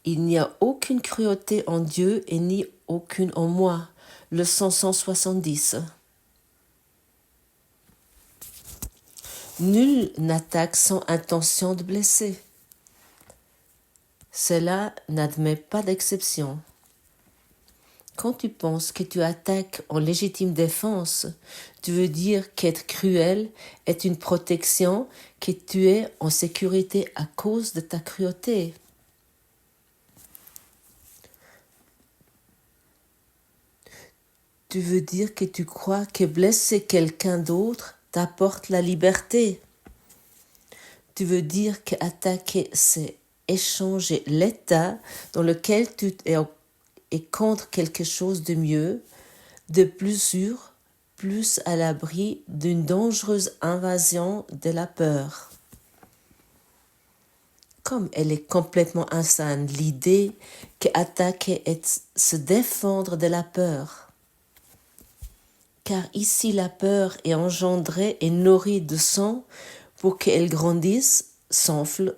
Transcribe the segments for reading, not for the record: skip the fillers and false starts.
Il n'y a aucune cruauté en Dieu et ni aucune en moi. Leçon 170. Nul n'attaque sans intention de blesser. Cela n'admet pas d'exception. Quand tu penses que tu attaques en légitime défense, tu veux dire qu'être cruel est une protection, que tu es en sécurité à cause de ta cruauté. Tu veux dire que tu crois que blesser quelqu'un d'autre t'apporte la liberté. Tu veux dire qu'attaquer, c'est échanger l'état dans lequel tu es contre quelque chose de mieux, de plus sûr, plus à l'abri d'une dangereuse invasion de la peur. Comme elle est complètement insane, l'idée qu'attaquer est se défendre de la peur. Car ici la peur est engendrée et nourrie de sang pour qu'elle grandisse, s'enfle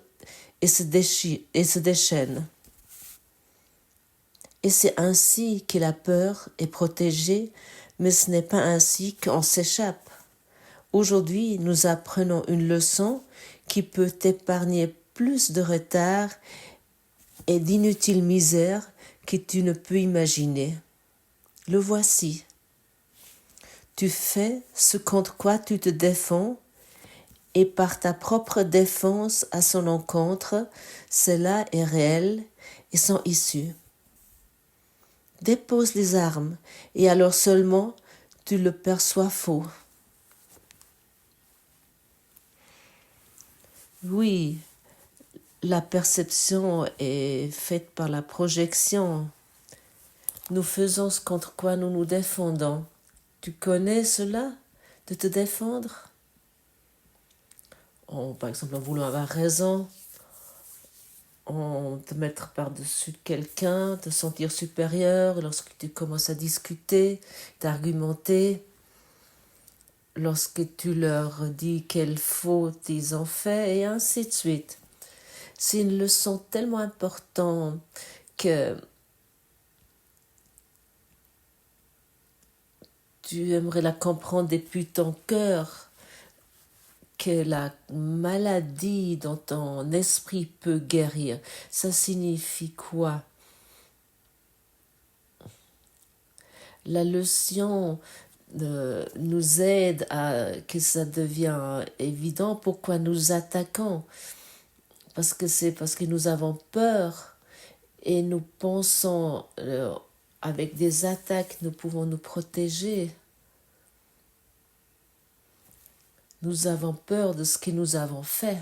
et se déchaîne. Et c'est ainsi que la peur est protégée, mais ce n'est pas ainsi qu'on s'échappe. Aujourd'hui, nous apprenons une leçon qui peut t'épargner plus de retard et d'inutiles misères que tu ne peux imaginer. Le voici. Tu fais ce contre quoi tu te défends, et par ta propre défense à son encontre, cela est réel et sans issue. Dépose les armes, et alors seulement tu le perçois faux. Oui, la perception est faite par la projection. Nous faisons ce contre quoi nous nous défendons. Tu connais cela, de te défendre? Par exemple, en voulant avoir raison, en te mettre par-dessus quelqu'un, te sentir supérieur lorsque tu commences à discuter, d'argumenter, lorsque tu leur dis quelle faute ils ont fait, et ainsi de suite. C'est une leçon tellement importante que tu aimerais la comprendre depuis ton cœur, que la maladie dont ton esprit peut guérir, ça signifie quoi? La leçon nous aide à que ça devient évident pourquoi nous attaquons. Parce que nous avons peur et nous pensons avec des attaques nous pouvons nous protéger. Nous avons peur de ce que nous avons fait.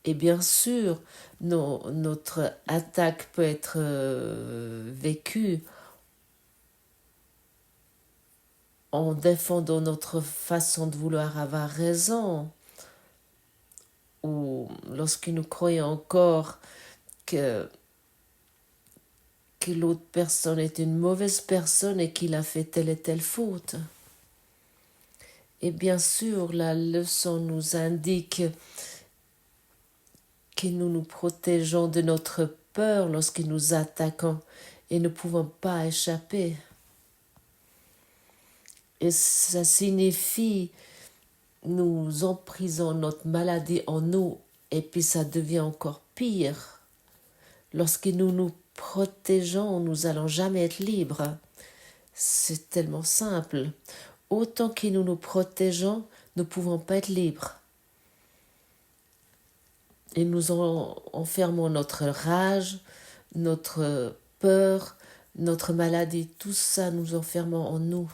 Et bien sûr, notre attaque peut être vécue en défendant notre façon de vouloir avoir raison, ou lorsque nous croyons encore que l'autre personne est une mauvaise personne et qu'il a fait telle et telle faute. Et bien sûr, la leçon nous indique que nous nous protégeons de notre peur lorsque nous attaquons et ne pouvons pas échapper. Et ça signifie nous emprisonnons notre maladie en nous, et puis ça devient encore pire. Lorsque nous nous protégeons, nous n'allons jamais être libres. C'est tellement simple. Autant que nous nous protégeons, nous ne pouvons pas être libres. Et nous enfermons notre rage, notre peur, notre maladie, tout ça nous enfermons en nous.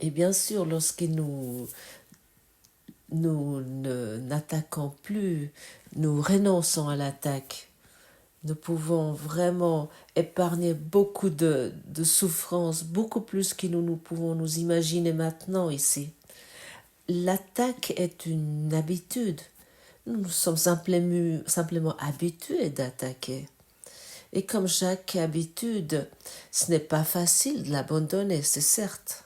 Et bien sûr, lorsque nous n'attaquons plus, nous renonçons à l'attaque, nous pouvons vraiment épargner beaucoup de souffrances, beaucoup plus que nous pouvons nous imaginer maintenant ici. L'attaque est une habitude. Nous sommes simplement habitués d'attaquer. Et comme chaque habitude, ce n'est pas facile de l'abandonner, c'est certes.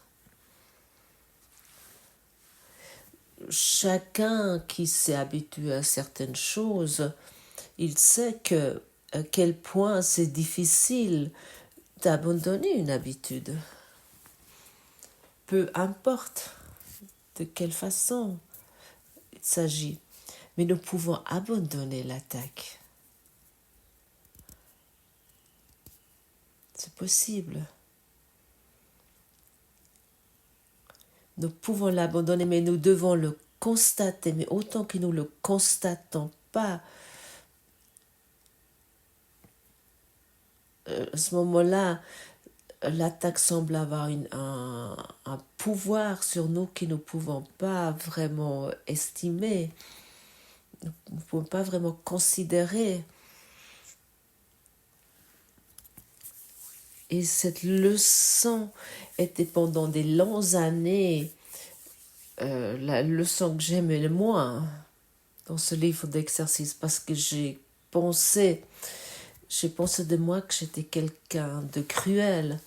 chacun qui s'est habitué à certaines choses, il sait que à quel point c'est difficile d'abandonner une habitude. Peu importe de quelle façon il s'agit, mais nous pouvons abandonner l'attaque. C'est possible. Nous pouvons l'abandonner, mais nous devons le constater. Mais autant que nous ne le constatons pas, à ce moment-là, l'attaque semble avoir un pouvoir sur nous que nous ne pouvons pas vraiment estimer. Nous ne pouvons pas vraiment considérer. Et cette leçon était pendant des longues années la leçon que j'aimais le moins dans ce livre d'exercice, parce que j'ai pensé de moi que j'étais quelqu'un de cruel.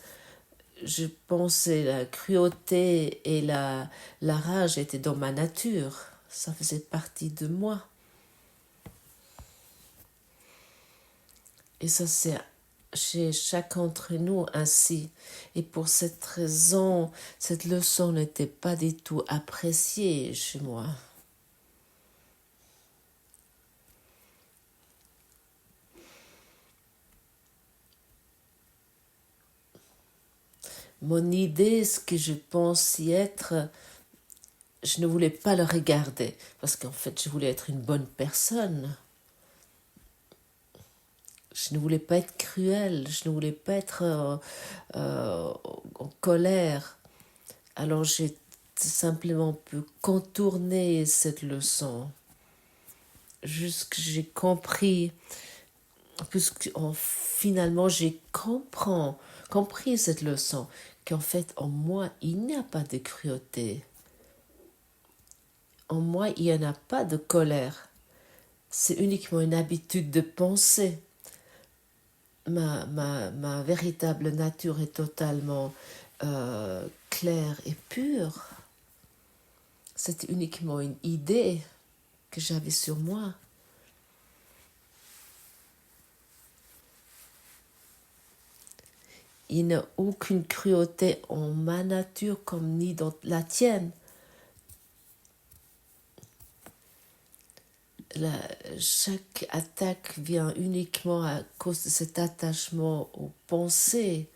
Je pensais la cruauté et la rage étaient dans ma nature. Ça faisait partie de moi. Et ça, c'est chez chacun d'entre nous ainsi. Et pour cette raison, cette leçon n'était pas du tout appréciée chez moi. Mon idée, ce que je pense y être, je ne voulais pas le regarder, parce qu'en fait, je voulais être une bonne personne. Je ne voulais pas être cruelle, je ne voulais pas être en colère. Alors j'ai simplement pu contourner cette leçon. Jusque j'ai compris, puisque finalement j'ai compris cette leçon, qu'en fait en moi il n'y a pas de cruauté. En moi il n'y en a pas de colère. C'est uniquement une habitude de penser. Ma véritable nature est totalement claire et pure. C'est uniquement une idée que j'avais sur moi. Il n'y a aucune cruauté en ma nature comme ni dans la tienne. Chaque attaque vient uniquement à cause de cet attachement aux pensées,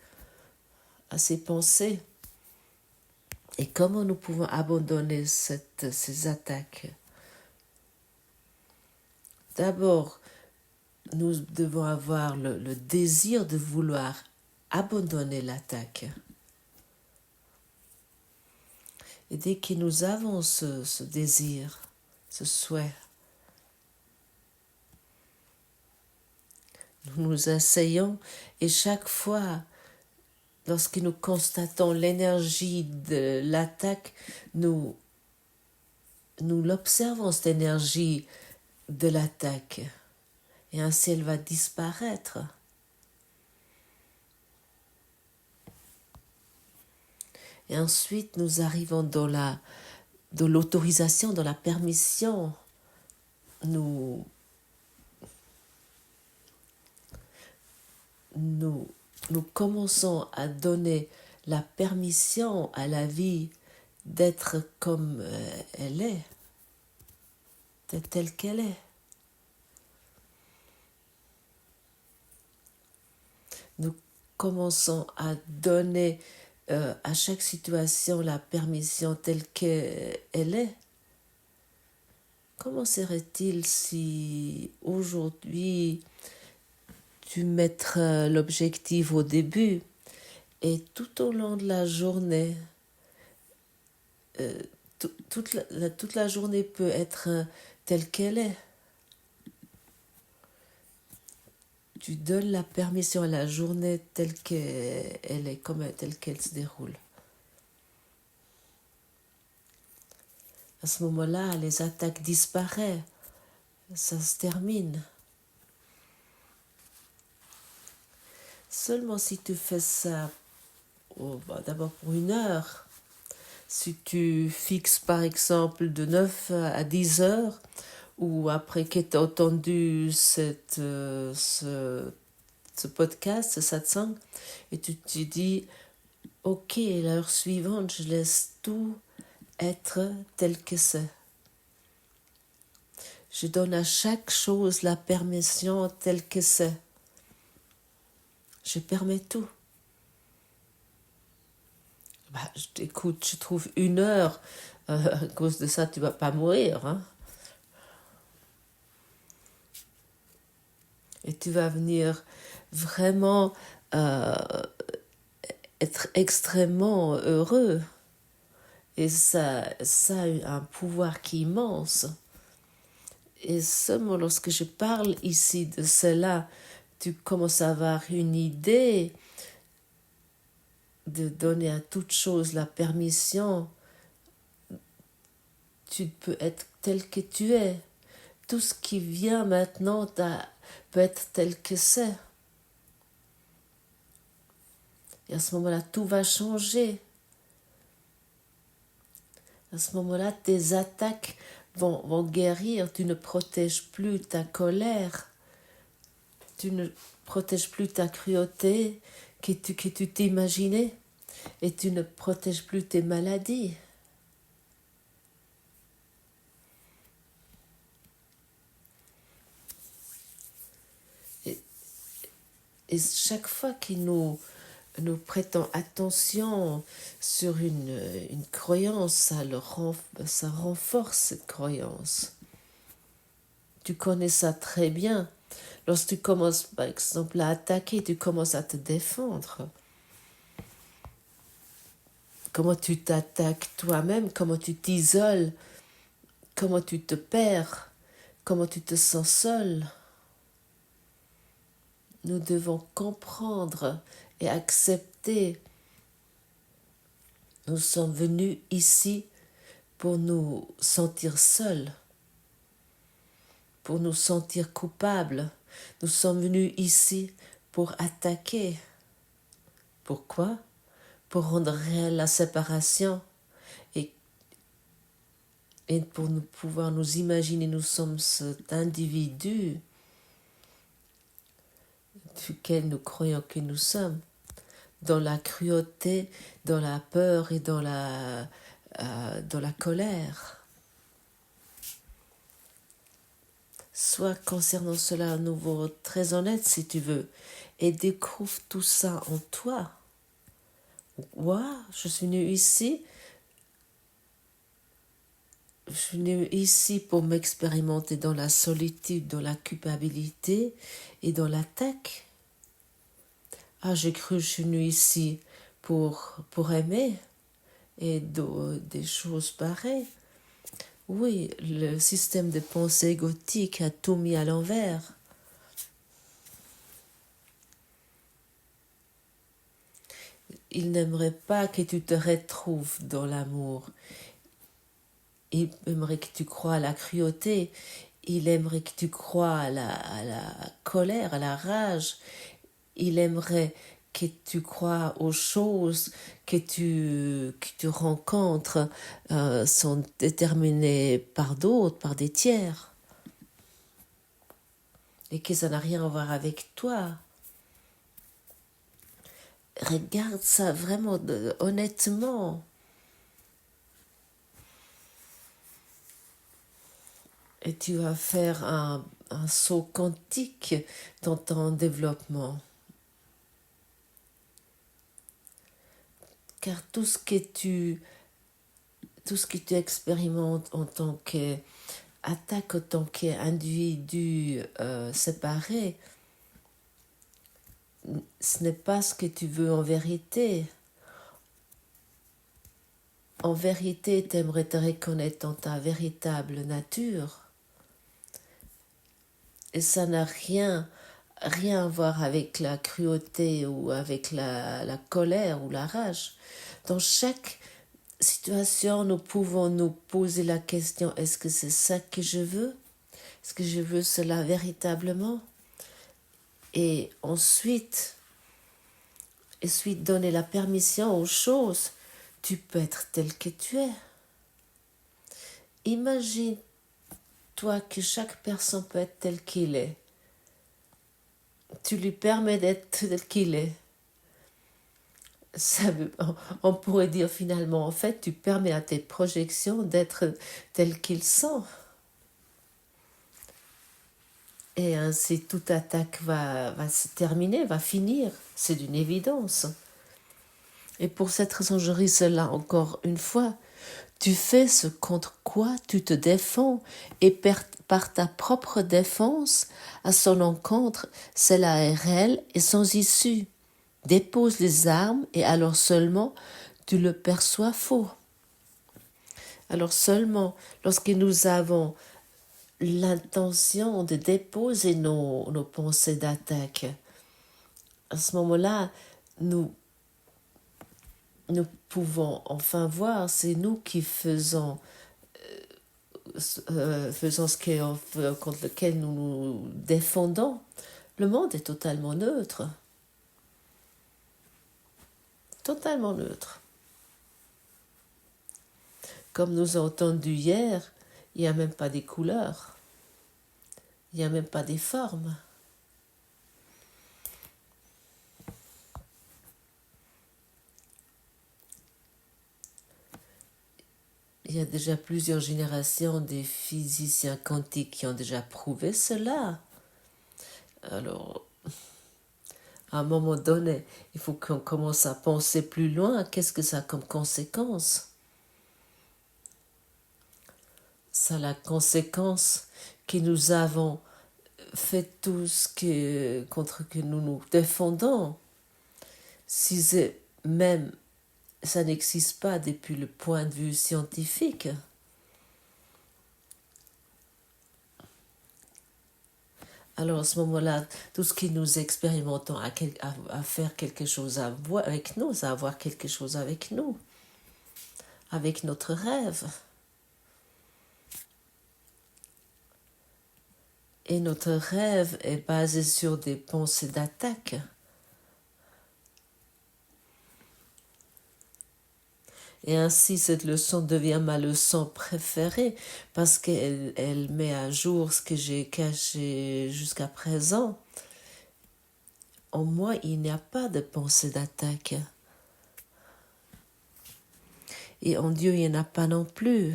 à ces pensées. Et comment nous pouvons abandonner ces attaques? D'abord, nous devons avoir le désir de vouloir abandonner l'attaque. Et dès que nous avons ce désir, ce souhait, nous nous asseyons et chaque fois, lorsque nous constatons l'énergie de l'attaque, nous l'observons, cette énergie de l'attaque. Et ainsi, elle va disparaître. Et ensuite, nous arrivons dans l'autorisation, dans la permission. Nous commençons à donner la permission à la vie d'être comme elle est, d'être telle qu'elle est. Nous commençons à donner à chaque situation la permission telle qu'elle est. Comment serait-il si aujourd'hui tu mettrais l'objectif au début et tout au long de la journée, toute la journée peut être telle qu'elle est. Tu donnes la permission à la journée telle qu'elle est, telle qu'elle se déroule. À ce moment-là, les attaques disparaissent. Ça se termine. Seulement si tu fais ça, d'abord pour 1 heure, Si tu fixes par exemple de 9 à 10 heures, ou après que tu as entendu ce podcast, ce satsang, et tu te dis, ok, l'heure suivante, je laisse tout être tel que c'est. Je donne à chaque chose la permission telle que c'est. Je permets tout. Écoute, je trouve 1 heure, à cause de ça, tu vas pas mourir, hein. Et tu vas venir vraiment être extrêmement heureux. Et ça a un pouvoir qui est immense. Et seulement lorsque je parle ici de cela, tu commences à avoir une idée de donner à toute chose la permission. Tu peux être tel que tu es. Tout ce qui vient maintenant peut être tel que c'est. Et à ce moment-là, tout va changer. À ce moment-là, tes attaques vont guérir. Tu ne protèges plus ta colère. Tu ne protèges plus ta cruauté que tu t'imaginais. Et tu ne protèges plus tes maladies. Et chaque fois que nous prêtons attention sur une croyance, ça renforce cette croyance. Tu connais ça très bien. Lorsque tu commences, par exemple, à attaquer, tu commences à te défendre. Comment tu t'attaques toi-même, comment tu t'isoles, comment tu te perds, comment tu te sens seul. Nous devons comprendre et accepter. Nous sommes venus ici pour nous sentir seuls, pour nous sentir coupables. Nous sommes venus ici pour attaquer. Pourquoi? Pour rendre réelle la séparation et pour pouvoir nous imaginer nous sommes cet individu duquel nous croyons que nous sommes, dans la cruauté, dans la peur et dans la colère. Sois concernant cela à nouveau très honnête si tu veux et découvre tout ça en toi. Moi, je suis venue ici pour m'expérimenter dans la solitude, dans la culpabilité et dans l'attaque. Ah, j'ai cru que je suis venue ici pour aimer et des choses pareilles. Oui, le système de pensée égotique a tout mis à l'envers. Il n'aimerait pas que tu te retrouves dans l'amour. Il aimerait que tu crois à la cruauté. Il aimerait que tu crois à la colère, à la rage. Il aimerait que tu crois aux choses que tu rencontres sont déterminées par d'autres, par des tiers. Et que ça n'a rien à voir avec toi. Regarde ça vraiment honnêtement. Et tu vas faire un saut quantique dans ton développement. Car tout ce que tu expérimentes en tant qu'attaque, en tant qu'individu séparé, ce n'est pas ce que tu veux en vérité. En vérité, tu aimerais te reconnaître dans ta véritable nature. Et ça n'a rien à voir avec la cruauté ou avec la colère ou la rage. Dans chaque situation, nous pouvons nous poser la question, est-ce que c'est ça que je veux? Est-ce que je veux cela véritablement? Et ensuite donner la permission aux choses tu peux être tel que tu es. Imagine-toi que chaque personne peut être tel qu'il est. Tu lui permets d'être tel qu'il est. On pourrait dire finalement, en fait, tu permets à tes projections d'être telles qu'ils sont. Et ainsi, toute attaque va se terminer, va finir. C'est d'une évidence. Et pour cette raison, je ris cela encore une fois. Tu fais ce contre quoi tu te défends, et par ta propre défense, à son encontre, cela est réel et sans issue. Dépose les armes et alors seulement tu le perçois faux. Alors seulement lorsque nous avons l'intention de déposer nos pensées d'attaque, à ce moment-là, nous pouvons enfin voir, c'est nous qui faisons ce contre lequel nous nous défendons. Le monde est totalement neutre. Totalement neutre. Comme nous avons entendu hier, il n'y a même pas des couleurs. Il n'y a même pas des formes. Il y a déjà plusieurs générations des physiciens quantiques qui ont déjà prouvé cela. Alors, à un moment donné, il faut qu'on commence à penser plus loin. Qu'est-ce que ça a comme conséquence? Ça a la conséquence que nous avons fait tout ce contre que nous nous défendons. Si même ça n'existe pas depuis le point de vue scientifique. Alors à ce moment-là, tout ce que nous expérimentons à faire quelque chose avec nous, à avoir quelque chose avec nous, avec notre rêve. Et notre rêve est basé sur des pensées d'attaque. Et ainsi, cette leçon devient ma leçon préférée parce qu'elle met à jour ce que j'ai caché jusqu'à présent. En moi, il n'y a pas de pensée d'attaque. Et en Dieu, il n'y en a pas non plus.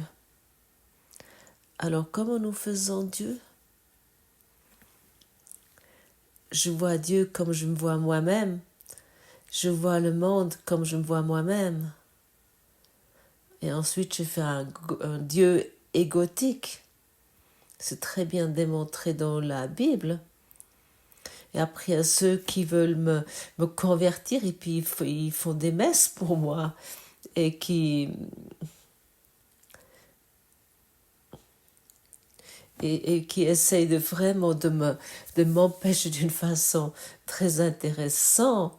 Alors, comment nous faisons Dieu? Je vois Dieu comme je me vois moi-même. Je vois le monde comme je me vois moi-même. Et ensuite, je fais un Dieu égotique. C'est très bien démontré dans la Bible. Et après, il y a ceux qui veulent me convertir et puis ils font des messes pour moi. Et qui essayent vraiment de m'empêcher d'une façon très intéressante.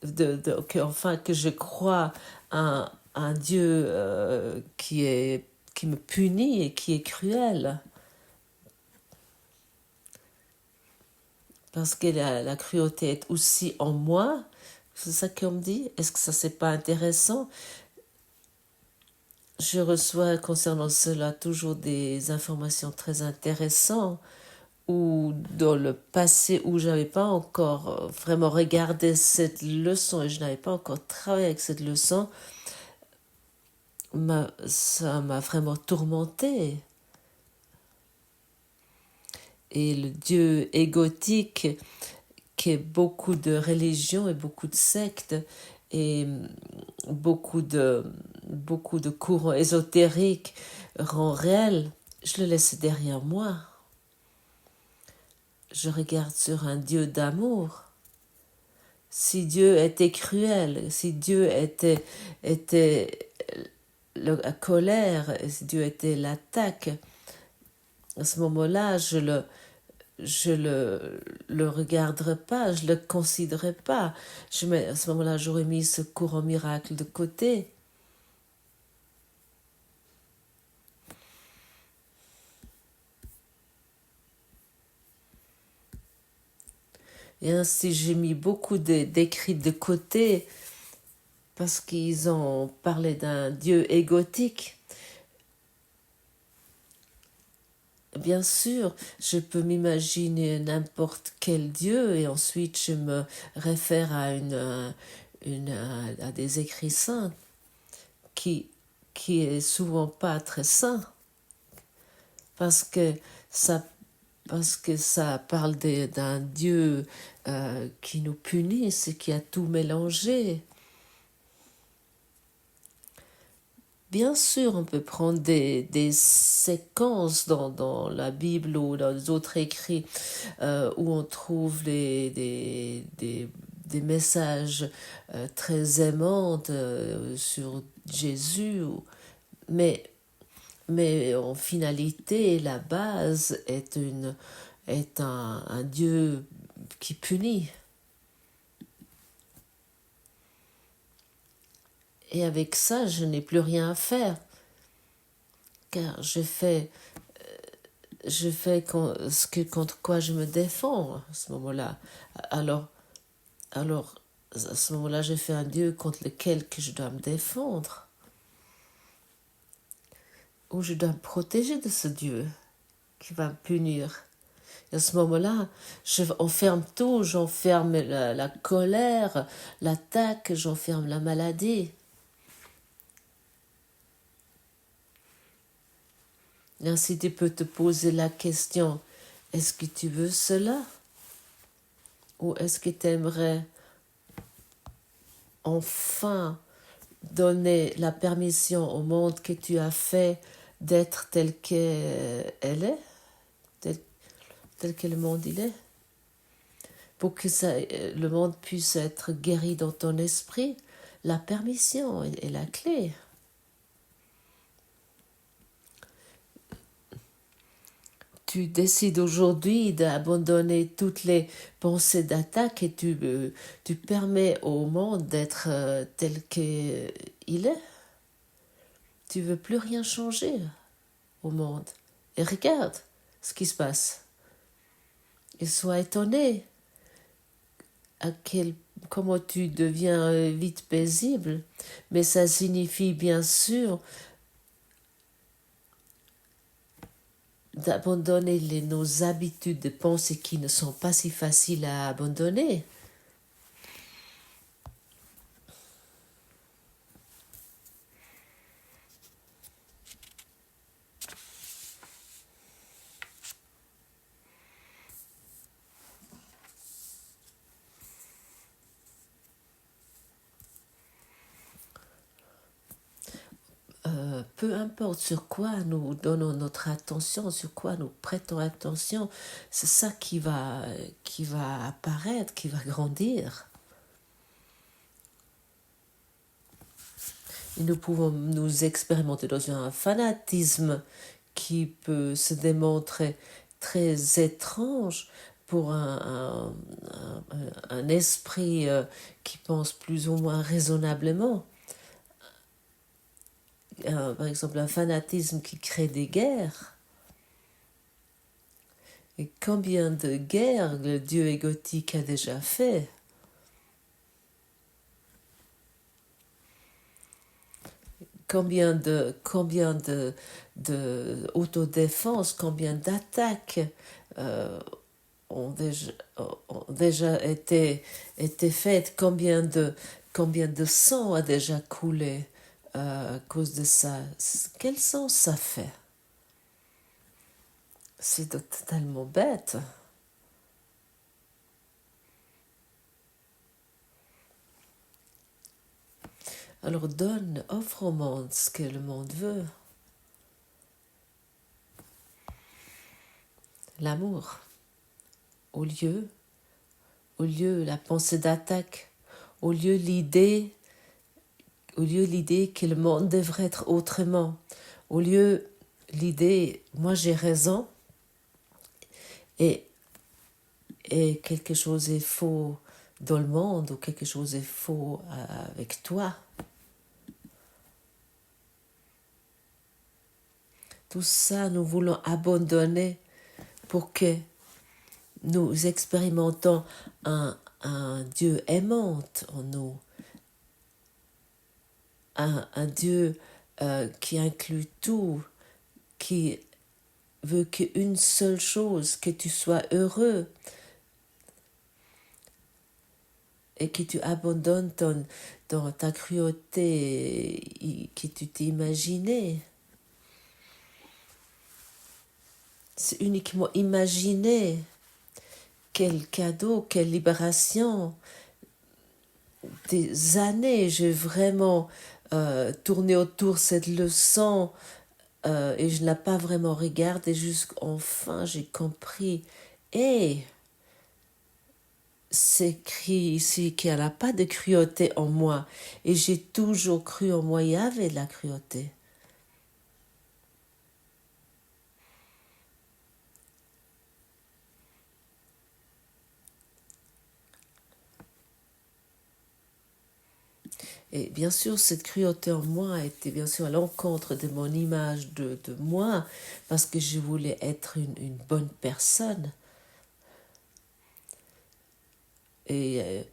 Que je crois un Dieu qui me punit et qui est cruel. Parce que la cruauté est aussi en moi. C'est ça qu'on me dit. Est-ce que ça, c'est pas intéressant? Je reçois concernant cela toujours des informations très intéressantes, ou dans le passé où je n'avais pas encore vraiment regardé cette leçon et je n'avais pas encore travaillé avec cette leçon, ça m'a vraiment tourmenté. Et le Dieu égotique, qui est beaucoup de religions et beaucoup de sectes et beaucoup de courants ésotériques rend réel, je le laisse derrière moi. Je regarde sur un Dieu d'amour. Si Dieu était cruel, si Dieu était la colère, si Dieu était l'attaque, à ce moment-là, je le regarderai pas, je le considérerai pas. À ce moment-là, j'aurais mis ce courant miracle de côté. Et ainsi, j'ai mis beaucoup d'écrits de côté parce qu'ils ont parlé d'un Dieu égotique. Bien sûr, je peux m'imaginer n'importe quel Dieu et ensuite je me réfère à à des écrits saints qui est souvent pas très saint parce que ça parle d'un Dieu qui nous punit, et qui a tout mélangé. Bien sûr, on peut prendre des séquences dans la Bible ou dans les autres écrits où on trouve des messages très aimants sur Jésus, mais en finalité, la base est un Dieu qui punit. Et avec ça, je n'ai plus rien à faire. Car je fais contre quoi je me défends à ce moment-là. Alors, à ce moment-là, je fais un Dieu contre lequel que je dois me défendre. Ou je dois me protéger de ce Dieu qui va me punir. Et à ce moment-là, j'enferme tout, j'enferme la colère, l'attaque, j'enferme la maladie. Et ainsi tu peux te poser la question, est-ce que tu veux cela? Ou est-ce que tu aimerais enfin donner la permission au monde que tu as fait d'être tel qu'elle est, tel que le monde il est, pour que le monde puisse être guéri dans ton esprit? La permission est la clé. Tu décides aujourd'hui d'abandonner toutes les pensées d'attaque et tu permets au monde d'être tel qu'il est. Tu veux plus rien changer au monde. Et regarde ce qui se passe. Et sois étonné comment tu deviens vite paisible. Mais ça signifie bien sûr d'abandonner nos habitudes de pensée qui ne sont pas si faciles à abandonner. Peu importe sur quoi nous donnons notre attention, sur quoi nous prêtons attention, c'est ça qui va apparaître, qui va grandir. Et nous pouvons nous expérimenter dans un fanatisme qui peut se démontrer très étrange pour un esprit qui pense plus ou moins raisonnablement. Par exemple, un fanatisme qui crée des guerres. Et combien de guerres le Dieu égotique a déjà fait? Combien de autodéfense, combien d'attaques ont déjà été faites, combien de sang a déjà coulé à cause de ça. Quel sens ça fait? C'est totalement bête. Alors offre au monde ce que le monde veut. L'amour. Au lieu la pensée d'attaque, au lieu l'idée que le monde devrait être autrement, au lieu l'idée moi j'ai raison et quelque chose est faux dans le monde ou quelque chose est faux avec toi. Tout ça, nous voulons abandonner pour que nous expérimentons un Dieu aimant en nous. un Dieu qui inclut tout, qui veut qu'une seule chose, que tu sois heureux et que tu abandonnes dans ta cruauté que tu t'es imaginé. C'est uniquement imaginer quel cadeau, quelle libération. Des années, j'ai vraiment tourné autour de cette leçon et je ne l'ai pas vraiment regardée jusqu'enfin, j'ai compris. Et c'est écrit ici qu'il n'y a pas de cruauté en moi. Et j'ai toujours cru en moi, il y avait de la cruauté. Et bien sûr, cette cruauté en moi était bien sûr à l'encontre de mon image de moi, parce que je voulais être une bonne personne. Et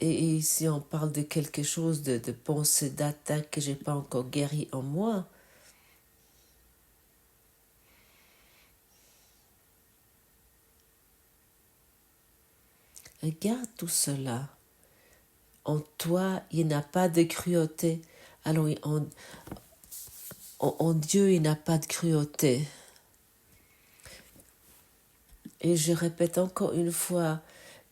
ici, on parle de quelque chose de pensée d'attaque que je n'ai pas encore guéri en moi. Regarde tout cela. En toi, il n'y a pas de cruauté. Alors, en Dieu, il n'y a pas de cruauté. Et je répète encore une fois,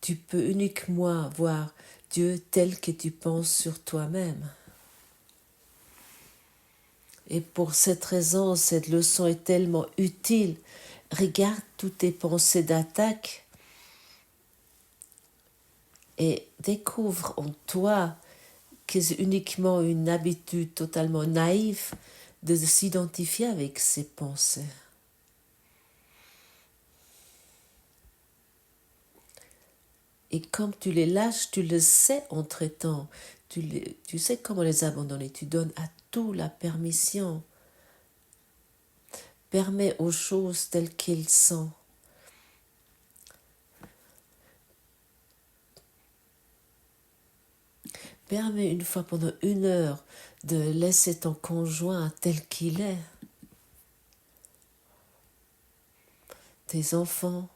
tu peux uniquement voir Dieu tel que tu penses sur toi-même. Et pour cette raison, cette leçon est tellement utile. Regarde toutes tes pensées d'attaque et découvre en toi que c'est uniquement une habitude totalement naïve de s'identifier avec ces pensées. Et comme tu les lâches, tu le sais en traitant, tu sais comment les abandonner, tu donnes à tout la permission. Permets aux choses telles qu'elles sont. Permets une fois pendant 1 heure de laisser ton conjoint tel qu'il est. Tes enfants,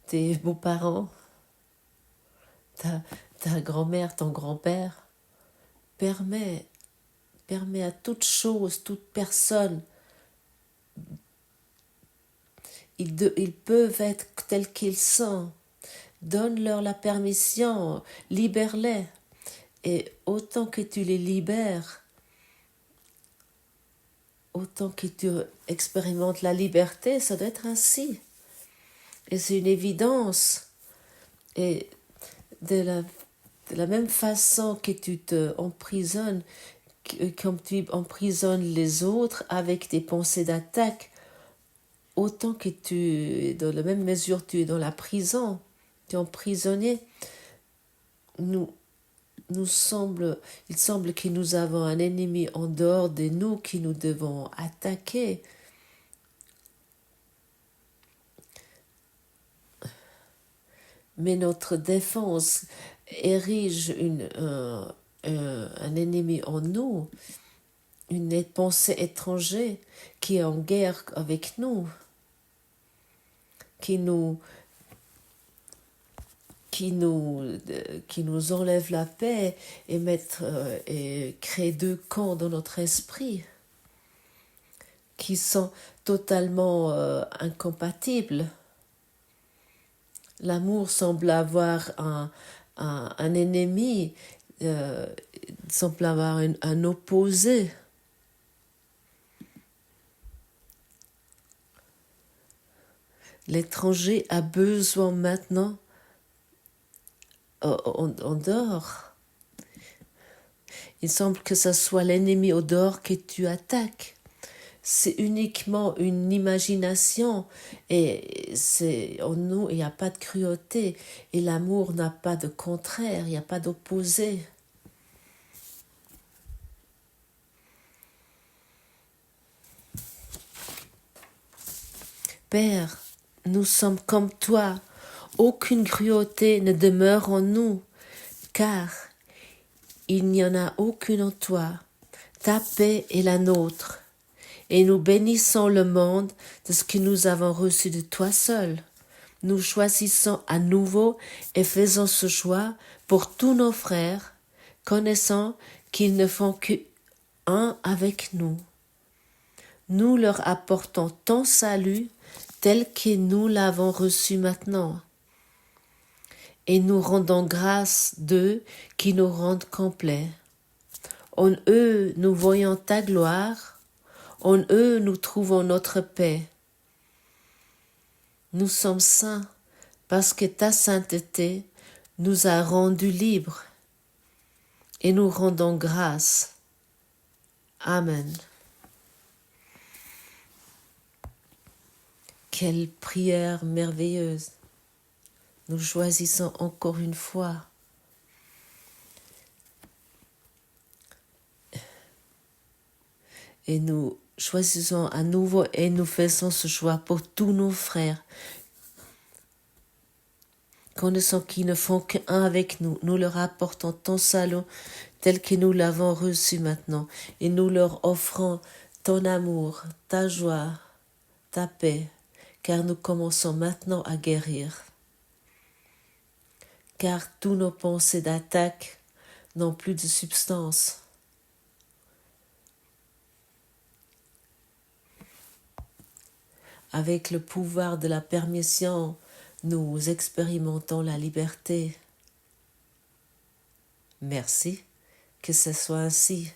tes beaux-parents, ta grand-mère, ton grand-père. Permets à toute chose, toute personne. Ils peuvent être tels qu'ils sont. Donne-leur la permission, libère-les. Et autant que tu les libères, autant que tu expérimentes la liberté, ça doit être ainsi. Et c'est une évidence. Et de la même façon que tu te emprisonnes, comme tu emprisonnes les autres avec tes pensées d'attaque, autant que dans la même mesure, tu es dans la prison, tu es emprisonné. Il semble que nous avons un ennemi en dehors de nous que nous devons attaquer. Mais notre défense érige un ennemi en nous, une pensée étrangère qui est en guerre avec nous, qui nous enlève la paix et crée 2 camps dans notre esprit qui sont totalement incompatibles. L'amour semble avoir un ennemi, semble avoir un opposé. L'étranger a besoin maintenant en dehors. Il semble que ce soit l'ennemi au dehors que tu attaques. C'est uniquement une imagination et c'est en nous, il n'y a pas de cruauté et l'amour n'a pas de contraire, il n'y a pas d'opposé. Père, nous sommes comme toi, aucune cruauté ne demeure en nous, car il n'y en a aucune en toi. Ta paix est la nôtre. Et nous bénissons le monde de ce que nous avons reçu de toi seul. Nous choisissons à nouveau et faisons ce choix pour tous nos frères, connaissant qu'ils ne font qu'un avec nous. Nous leur apportons ton salut tel que nous l'avons reçu maintenant. Et nous rendons grâce d'eux qui nous rendent complets. En eux, nous voyons ta gloire. En eux, nous trouvons notre paix. Nous sommes saints parce que ta sainteté nous a rendus libres. Et nous rendons grâce. Amen. Quelle prière merveilleuse. Nous choisissons encore une fois et nous choisissons à nouveau et nous faisons ce choix pour tous nos frères. Connaissant qu'ils ne font qu'un avec nous, nous leur apportons ton salut tel que nous l'avons reçu maintenant et nous leur offrons ton amour, ta joie, ta paix, car nous commençons maintenant à guérir. Car tous nos pensées d'attaque n'ont plus de substance. Avec le pouvoir de la permission, nous expérimentons la liberté. Merci, que ce soit ainsi.